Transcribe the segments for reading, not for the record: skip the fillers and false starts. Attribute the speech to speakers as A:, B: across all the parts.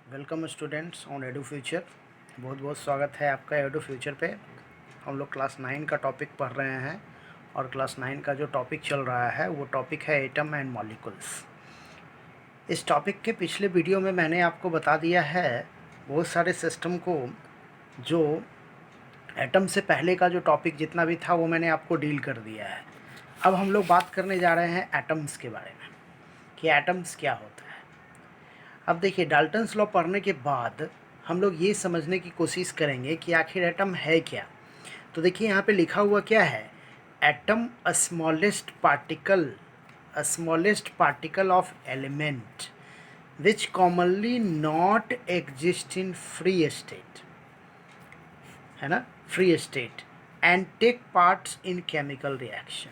A: Welcome students on edu future. बहुत बहुत स्वागत है आपका एडू फ्यूचर पे। हम लोग क्लास 9 का टॉपिक पढ़ रहे हैं और क्लास 9 का जो टॉपिक चल रहा है वो टॉपिक है एटम एंड मॉलिक्यूल्स। इस टॉपिक के पिछले वीडियो में मैंने आपको बता दिया है बहुत सारे सिस्टम को, जो एटम से पहले का जो टॉपिक जितना भी था वो मैंने आपको डील कर दिया है। अब हम लोग बात करने जा रहे हैं एटम्स के बारे में कि एटम्स क्या होता है। अब देखिए, डाल्टन्स लॉ पढ़ने के बाद हम लोग ये समझने की कोशिश करेंगे कि आखिर एटम है क्या। तो देखिए यहाँ पे लिखा हुआ क्या है, atom smallest particle of element which commonly not exist in free state, है ना, free state and take parts in chemical reaction.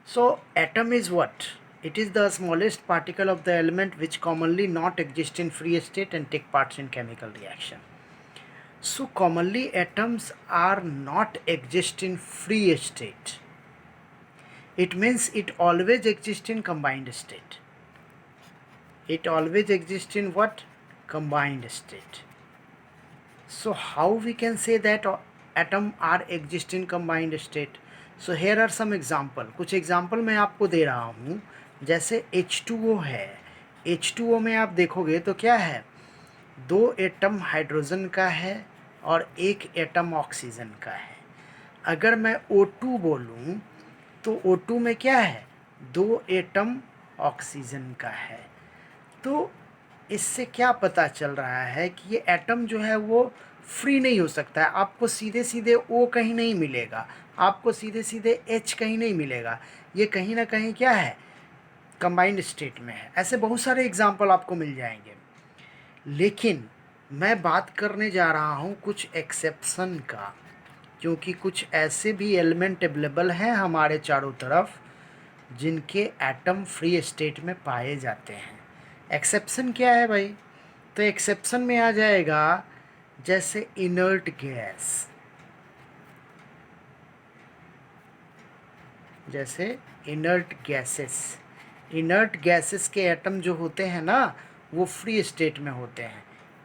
A: So atom is what? It is the smallest particle of the element which commonly not exist in free state and take parts in chemical reaction. So commonly atoms are not exist in free state. It means it always exists in combined state. It always exists in what? Combined state. So how we can say that atom are exist in combined state? So here are some example. कुछ example मैं आपको दे रहा हूँ। जैसे H2O है, H2O में आप देखोगे तो क्या है, 2 एटम हाइड्रोजन का है और 1 एटम ऑक्सीजन का है। अगर मैं O2 बोलूँ तो O2 में क्या है, 2 एटम ऑक्सीजन का है। तो इससे क्या पता चल रहा है कि ये एटम जो है वो फ्री नहीं हो सकता है। आपको सीधे सीधे O कहीं नहीं मिलेगा, आपको सीधे सीधे H कहीं नहीं मिलेगा। ये कहीं ना कहीं क्या है, कंबाइंड स्टेट में है। ऐसे बहुत सारे एग्जाम्पल आपको मिल जाएंगे, लेकिन मैं बात करने जा रहा हूँ कुछ एक्सेप्शन का, क्योंकि कुछ ऐसे भी एलिमेंट अवेलेबल हैं हमारे चारों तरफ जिनके एटम फ्री स्टेट में पाए जाते हैं। एक्सेप्शन क्या है भाई? तो एक्सेप्शन में आ जाएगा जैसे इनर्ट गैस, जैसे इनर्ट गैसेस के एटम जो होते हैं ना वो फ्री स्टेट में होते हैं।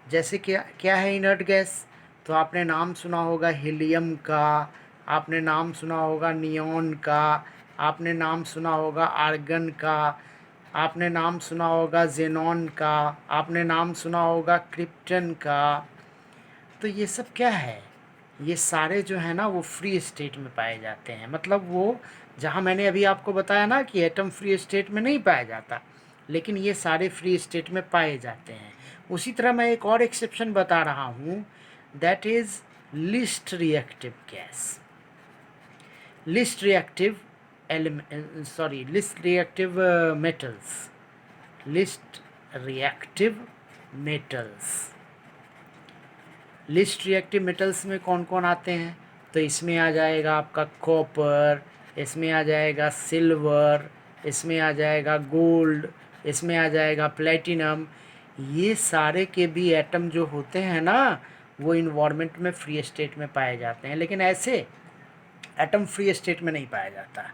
A: जैसे क्या क्या है इनर्ट गैस? तो आपने नाम सुना होगा हीलियम का, आपने नाम सुना होगा नियॉन का, आपने नाम सुना होगा आर्गन का, आपने नाम सुना होगा जेनॉन का, आपने नाम सुना होगा क्रिप्टन का। तो ये सब क्या है, ये सारे जो है ना वो फ्री स्टेट में पाए जाते हैं। मतलब वो जहाँ मैंने अभी आपको बताया ना कि एटम फ्री स्टेट में नहीं पाया जाता, लेकिन ये सारे फ्री स्टेट में पाए जाते हैं। उसी तरह मैं एक और एक्सेप्शन बता रहा हूँ, that is least reactive gas, least reactive least reactive metals, least reactive metals. Least reactive metals में कौन कौन आते हैं? तो इसमें आ जाएगा आपका कॉपर, इसमें आ जाएगा सिल्वर, इसमें आ जाएगा गोल्ड, इसमें आ जाएगा प्लेटिनम। ये सारे के भी एटम जो होते हैं ना वो इन्वायरमेंट में फ्री स्टेट में पाए जाते हैं, लेकिन ऐसे एटम फ्री स्टेट में नहीं पाया जाता।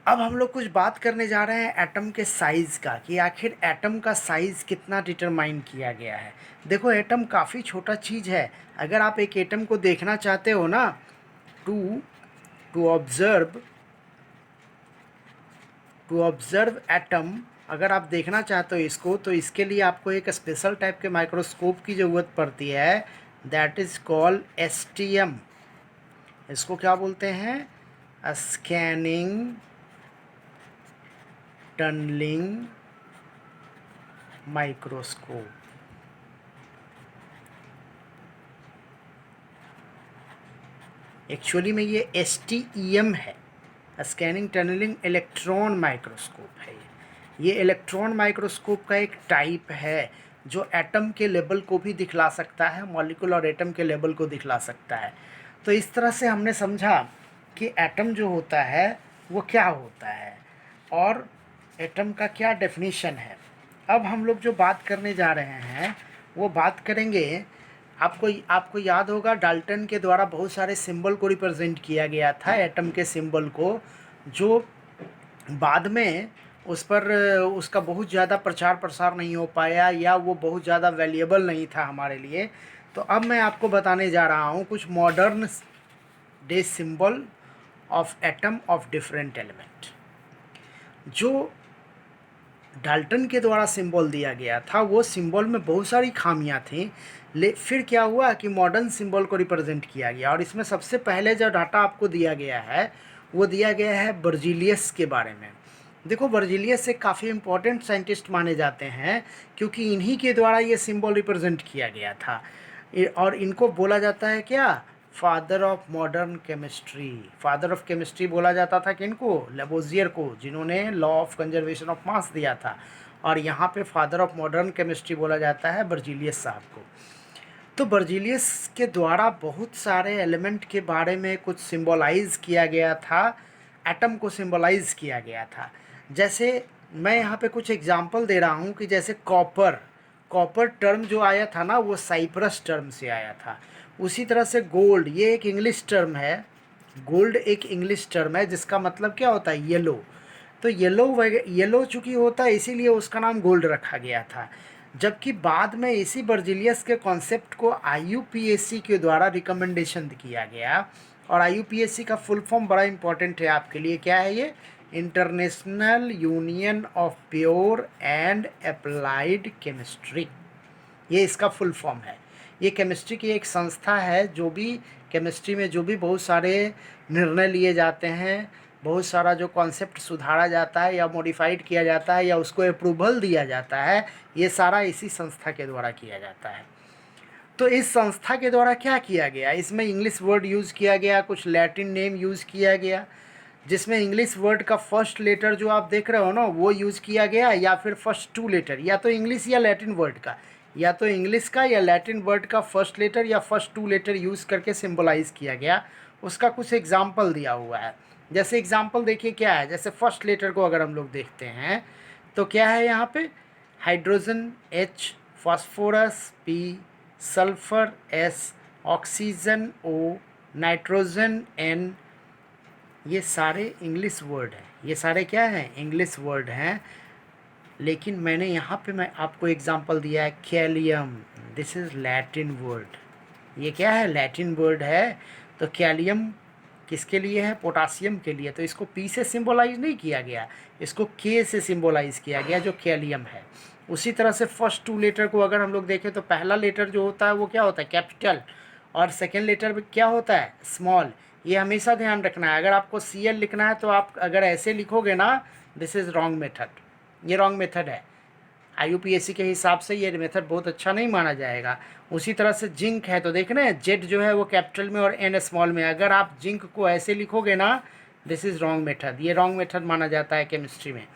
A: अब हम लोग कुछ बात करने जा रहे हैं एटम के साइज़ का, कि आखिर एटम का साइज़ कितना डिटरमाइन किया गया है। देखो, एटम काफ़ी छोटा चीज़ है। अगर आप एक एटम को देखना चाहते हो ना, टू टू ऑब्जर्व एटम, अगर आप देखना चाहते हो इसको, तो इसके लिए आपको एक स्पेशल टाइप के माइक्रोस्कोप की ज़रूरत पड़ती है, दैट इज़ कॉल्ड STM। इसको क्या बोलते हैं? Scanning tunnelling microscope. एक्चुअली में ये STEM है, स्कैनिंग टनलिंग इलेक्ट्रॉन माइक्रोस्कोप है। ये इलेक्ट्रॉन माइक्रोस्कोप का एक टाइप है जो एटम के लेवल को भी दिखला सकता है, मॉलिक्यूल और एटम के लेवल को दिखला सकता है। तो इस तरह से हमने समझा कि एटम जो होता है वो क्या होता है और एटम का क्या डेफिनेशन है। अब हम लोग जो बात करने जा रहे हैं वो बात करेंगे, आपको याद होगा डाल्टन के द्वारा बहुत सारे सिंबल को रिप्रेजेंट किया गया था, एटम के सिंबल को, जो बाद में उस पर उसका बहुत ज़्यादा प्रचार प्रसार नहीं हो पाया या वो बहुत ज़्यादा वैल्यूएबल नहीं था हमारे लिए। तो अब मैं आपको बताने जा रहा हूँ कुछ modern day symbol of atom of different element. जो डाल्टन के द्वारा सिंबल दिया गया था वो सिंबल में बहुत सारी खामियां थी, फिर क्या हुआ कि मॉडर्न सिंबल को रिप्रेजेंट किया गया। और इसमें सबसे पहले जो डाटा आपको दिया गया है वो दिया गया है बर्जीलियस के बारे में। देखो, बर्जीलियस एक काफ़ी इंपॉर्टेंट साइंटिस्ट माने जाते हैं क्योंकि इन्हीं के द्वारा ये सिंबल रिप्रेजेंट किया गया था। और इनको बोला जाता है क्या, father of modern chemistry. Father of chemistry बोला जाता था किनको, लेवोजियर को, जिन्होंने law of conservation of mass दिया था। और यहाँ पे फादर ऑफ मॉडर्न केमिस्ट्री बोला जाता है बर्जीलियस साहब को। तो बर्जीलियस के द्वारा बहुत सारे एलिमेंट के बारे में कुछ सिंबलाइज किया गया था, एटम को सिंबलाइज किया गया था। जैसे मैं यहाँ पे कुछ एग्जांपल दे रहा हूँ कि जैसे कॉपर, कॉपर टर्म जो आया था ना वो साइप्रस टर्म से आया था। उसी तरह से गोल्ड, ये एक इंग्लिश टर्म है, गोल्ड एक इंग्लिश टर्म है जिसका मतलब क्या होता है, येलो। तो येलो चूँकि होता है इसीलिए उसका नाम गोल्ड रखा गया था। जबकि बाद में इसी बर्जीलियस के कॉन्सेप्ट को IUPAC के द्वारा रिकमेंडेशन किया गया। और IUPAC का फुल फॉर्म बड़ा इंपॉर्टेंट है आपके लिए, क्या है ये, international union of pure and applied chemistry, ये इसका फुल फॉर्म है। ये केमिस्ट्री की एक संस्था है जो भी केमिस्ट्री में जो भी बहुत सारे निर्णय लिए जाते हैं, बहुत सारा जो कॉन्सेप्ट सुधारा जाता है या मॉडिफाइड किया जाता है या उसको अप्रूवल दिया जाता है, ये सारा इसी संस्था के द्वारा किया जाता है। तो इस संस्था के द्वारा क्या किया गया, इसमें इंग्लिश वर्ड यूज़ किया गया, कुछ लैटिन नेम यूज़ किया गया, जिसमें इंग्लिश वर्ड का फर्स्ट लेटर जो आप देख रहे हो ना वो यूज़ किया गया, या फिर फर्स्ट 2 लेटर, या तो इंग्लिश या लैटिन वर्ड का, या तो इंग्लिश का या लैटिन वर्ड का फर्स्ट लेटर या फर्स्ट 2 लेटर यूज़ करके सिंबलाइज किया गया। उसका कुछ एग्जाम्पल दिया हुआ है। जैसे एग्जाम्पल देखिए क्या है, जैसे फर्स्ट लेटर को अगर हम लोग देखते हैं तो क्या है यहाँ पे, hydrogen H, phosphorus P, sulphur S, oxygen O, nitrogen N। ये सारे इंग्लिश वर्ड हैं, ये सारे क्या हैं, इंग्लिश वर्ड हैं। लेकिन मैंने यहाँ पे मैं आपको एग्जांपल दिया है कैलियम, दिस इज़ लैटिन वर्ड, ये क्या है, लैटिन वर्ड है। तो कैलियम किसके लिए है, पोटासियम के लिए। तो इसको P से सिंबलाइज नहीं किया गया, इसको K से सिंबलाइज किया गया जो कैलियम है। उसी तरह से फर्स्ट 2 लेटर को अगर हम लोग देखें तो पहला लेटर जो होता है वो क्या होता है, कैपिटल, और सेकेंड लेटर क्या होता है, स्मॉल। ये हमेशा ध्यान रखना है। अगर आपको CL लिखना है तो आप अगर ऐसे लिखोगे ना, दिस इज़ रॉन्ग मेथड, ये रॉन्ग मेथड है। IUPAC के हिसाब से ये मेथड बहुत अच्छा नहीं माना जाएगा। उसी तरह से जिंक है तो देख रहे हैं, जेड जो है वो कैपिटल में और N स्मॉल में। अगर आप जिंक को ऐसे लिखोगे ना, दिस इज़ रॉन्ग मेथड, ये रॉन्ग मेथड माना जाता है केमिस्ट्री में।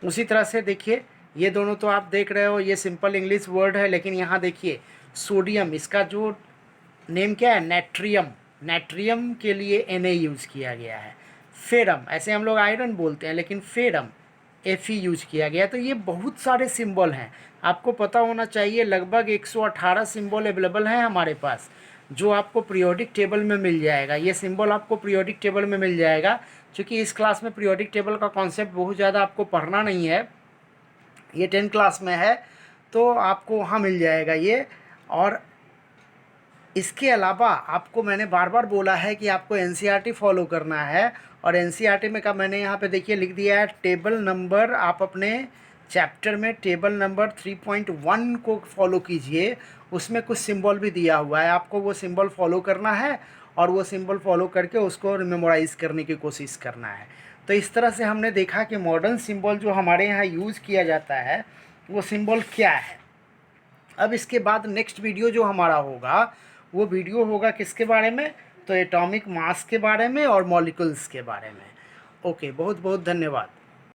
A: उसी तरह से देखिए, ये दोनों तो आप देख रहे हो ये सिंपल इंग्लिश वर्ड है, लेकिन यहाँ देखिए सोडियम, इसका जो नेम क्या है, नेट्रियम, नेट्रियम के लिए Na यूज़ किया गया है। फेरम, ऐसे हम लोग आयरन बोलते हैं लेकिन फेरम Fe यूज किया गया। तो ये बहुत सारे सिंबल हैं, आपको पता होना चाहिए। लगभग 118 सिंबल अवेलेबल हैं हमारे पास, जो आपको पीरियोडिक टेबल में मिल जाएगा। ये सिंबल आपको पीरियोडिक टेबल में मिल जाएगा, क्योंकि इस क्लास में पीरियोडिक टेबल का कॉन्सेप्ट बहुत ज़्यादा आपको पढ़ना नहीं है, ये 10 क्लास में है, तो आपको वहाँ मिल जाएगा ये। और इसके अलावा आपको मैंने बार बार बोला है कि आपको NCERT फॉलो करना है, और NCERT में का मैंने यहाँ पे देखिए लिख दिया है टेबल नंबर, आप अपने चैप्टर में टेबल नंबर 3.1 को फॉलो कीजिए, उसमें कुछ सिंबल भी दिया हुआ है, आपको वो सिंबल फॉलो करना है और वो सिंबल फॉलो करके उसको मेमोराइज़ करने की कोशिश करना है। तो इस तरह से हमने देखा कि मॉडर्न सिंबल जो हमारे यहाँ यूज़ किया जाता है वो सिंबल क्या है। अब इसके बाद नेक्स्ट वीडियो जो हमारा होगा वो वीडियो होगा किसके बारे में, तो एटॉमिक मास के बारे में और मॉलिक्यूल्स के बारे में। ओके, बहुत बहुत धन्यवाद।